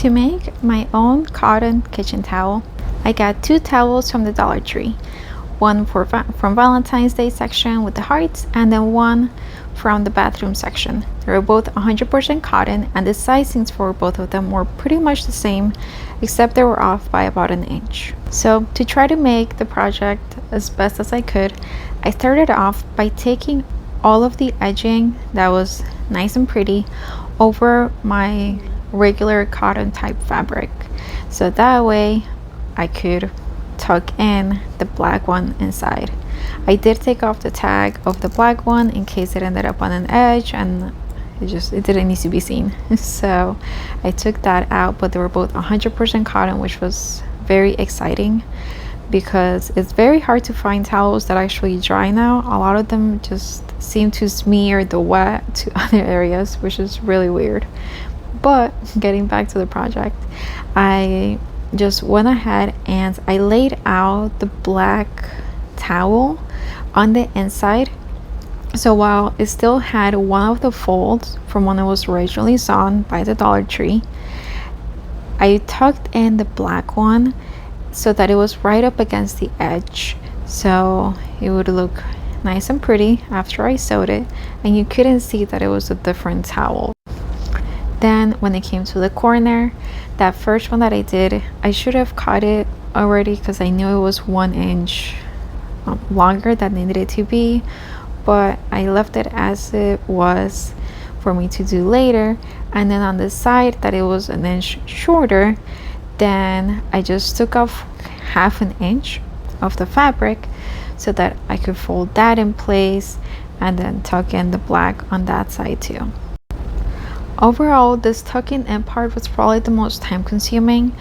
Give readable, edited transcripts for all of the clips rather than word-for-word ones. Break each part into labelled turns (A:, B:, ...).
A: To make my own cotton kitchen towel, I got 2 towels from the Dollar Tree. One from Valentine's Day section with the hearts, and then one from the bathroom section. They were both 100% cotton, and the sizings for both of them were pretty much the same, except they were off by about an inch. So to try to make the project as best as I could, I started off by taking all of the edging that was nice and pretty over my regular cotton type fabric, so that way I could tuck in the black one inside. I did take off the tag of the black one in case it ended up on an edge and it didn't need to be seen. So I took that out, but they were both 100% cotton, which was very exciting because it's very hard to find towels that actually dry now. A lot of them just seem to smear the wet to other areas, which is really weird. But getting back to the project, I just went ahead and I laid out the black towel on the inside. So while it still had one of the folds from when it was originally sewn by the Dollar Tree, I tucked in the black one so that it was right up against the edge, so it would look nice and pretty after I sewed it, and you couldn't see that it was a different towel. Then when it came to the corner, that first one that I did, I should have cut it already because I knew it was 1 inch longer than it needed to be, but I left it as it was for me to do later. And then on the side that it was 1 inch shorter, then I just took off 1/2 inch of the fabric so that I could fold that in place and then tuck in the black on that side too. Overall, this tucking in part was probably the most time consuming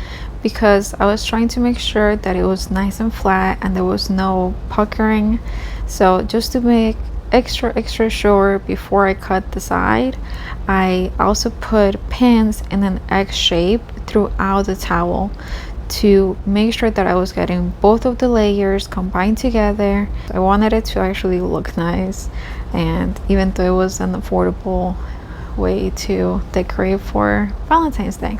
A: because I was trying to make sure that it was nice and flat and there was no puckering. So just to make extra sure before I cut the side, I also put pins in an X shape throughout the towel to make sure that I was getting both of the layers combined together. I wanted it to actually look nice, and even though it was an affordable way to decorate for Valentine's Day.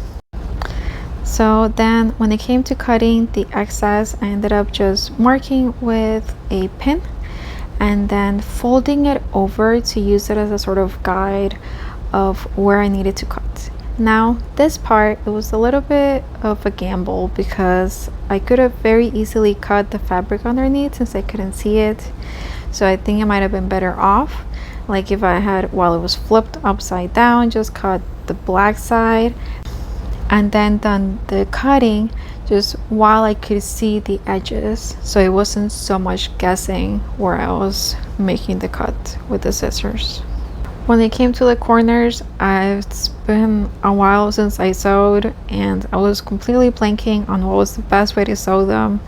A: So then when it came to cutting the excess, I ended up just marking with a pin and then folding it over to use it as a sort of guide of where I needed to cut. Now this part, it was a little bit of a gamble because I could have very easily cut the fabric underneath since I couldn't see it. So I think it might have been better off, like if I had, while it was flipped upside down, just cut the black side and then done the cutting just while I could see the edges, so it wasn't so much guessing where I was making the cut with the scissors. When it came to the corners, it's been a while since I sewed and I was completely blanking on what was the best way to sew them.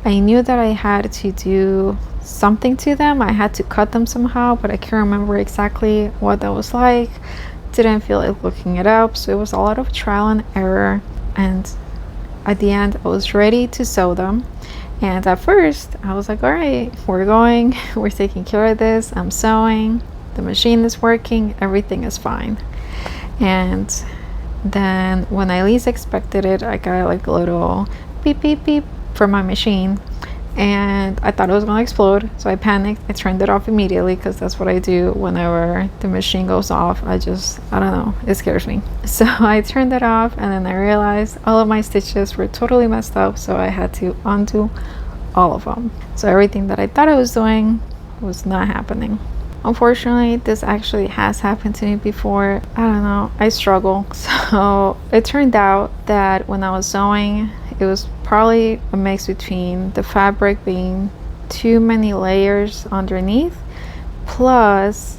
A: I knew that I had to do something to them. I had to cut them somehow, but I can't remember exactly what that was like. Didn't feel like looking it up, so it was a lot of trial and error, and at the end I was ready to sew them. And at first I was like, all right, we're taking care of this, I'm sewing, the machine is working, everything is fine. And then when I least expected it, I got like a little beep beep beep from my machine, and I thought it was gonna explode, so I panicked. I turned it off immediately because that's what I do whenever the machine goes off. I don't know, it scares me. So I turned it off, and then I realized all of my stitches were totally messed up, so I had to undo all of them. So everything that I thought I was doing was not happening. Unfortunately, this actually has happened to me before. I don't know, I struggle. So it turned out that when I was sewing, it was probably a mix between the fabric being too many layers underneath, plus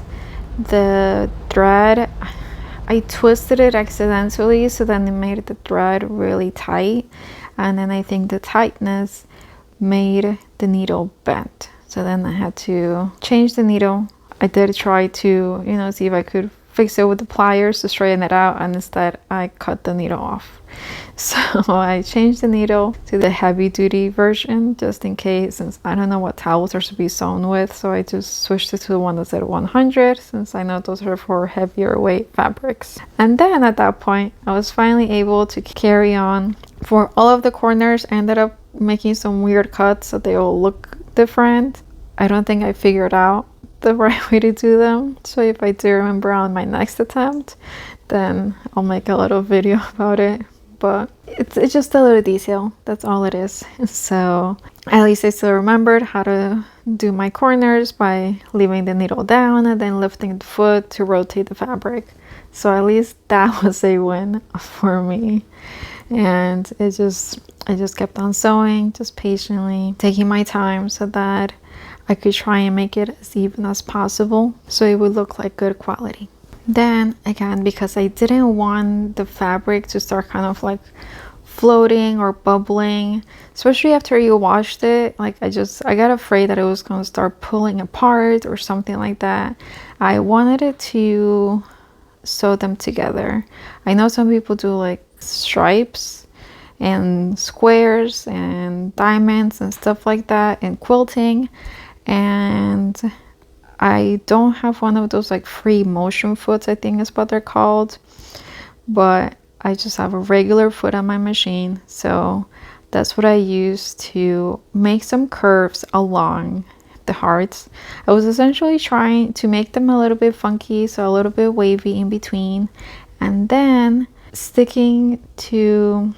A: the thread, I twisted it accidentally, so then it made the thread really tight, and then I think the tightness made the needle bent. So then I had to change the needle. I did try to, see if I could fix it with the pliers to straighten it out, and instead I cut the needle off. So I changed the needle to the heavy duty version just in case, since I don't know what towels are to be sewn with. So I just switched it to the one that said 100, since I know those are for heavier weight fabrics. And then at that point, I was finally able to carry on for all of the corners. I ended up making some weird cuts so they all look different. I don't think I figured out the right way to do them. So if I do remember on my next attempt, then I'll make a little video about it. But it's just a little detail, that's all it is. So at least I still remembered how to do my corners by leaving the needle down and then lifting the foot to rotate the fabric. So at least that was a win for me. And I just kept on sewing, just patiently taking my time so that I could try and make it as even as possible so it would look like good quality. Then again, because I didn't want the fabric to start kind of like floating or bubbling, especially after you washed it, like I got afraid that it was going to start pulling apart or something like that. I wanted it to sew them together. I know some people do like stripes and squares and diamonds and stuff like that and quilting, and I don't have one of those like free motion foots, I think is what they're called, but I just have a regular foot on my machine. So that's what I use to make some curves along the hearts. I was essentially trying to make them a little bit funky, so a little bit wavy in between, and then sticking to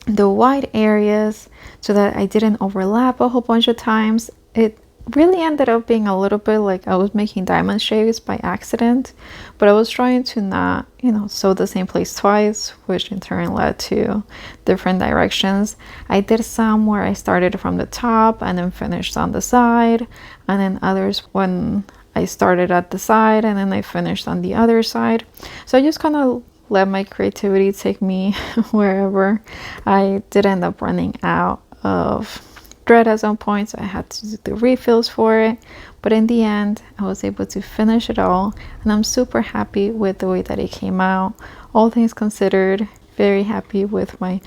A: the white areas so that I didn't overlap a whole bunch of times. It really ended up being a little bit like I was making diamond shapes by accident, but I was trying to not, sew the same place twice, which in turn led to different directions. I did some where I started from the top and then finished on the side, and then others when I started at the side and then I finished on the other side. So I just kind of let my creativity take me wherever. I did end up running out of thread at some point, so I had to do the refills for it, but in the end I was able to finish it all, and I'm super happy with the way that it came out. All things considered, very happy with my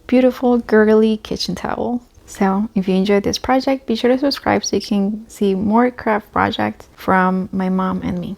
A: beautiful girly kitchen towel. So if you enjoyed this project, be sure to subscribe so you can see more craft projects from my mom and me.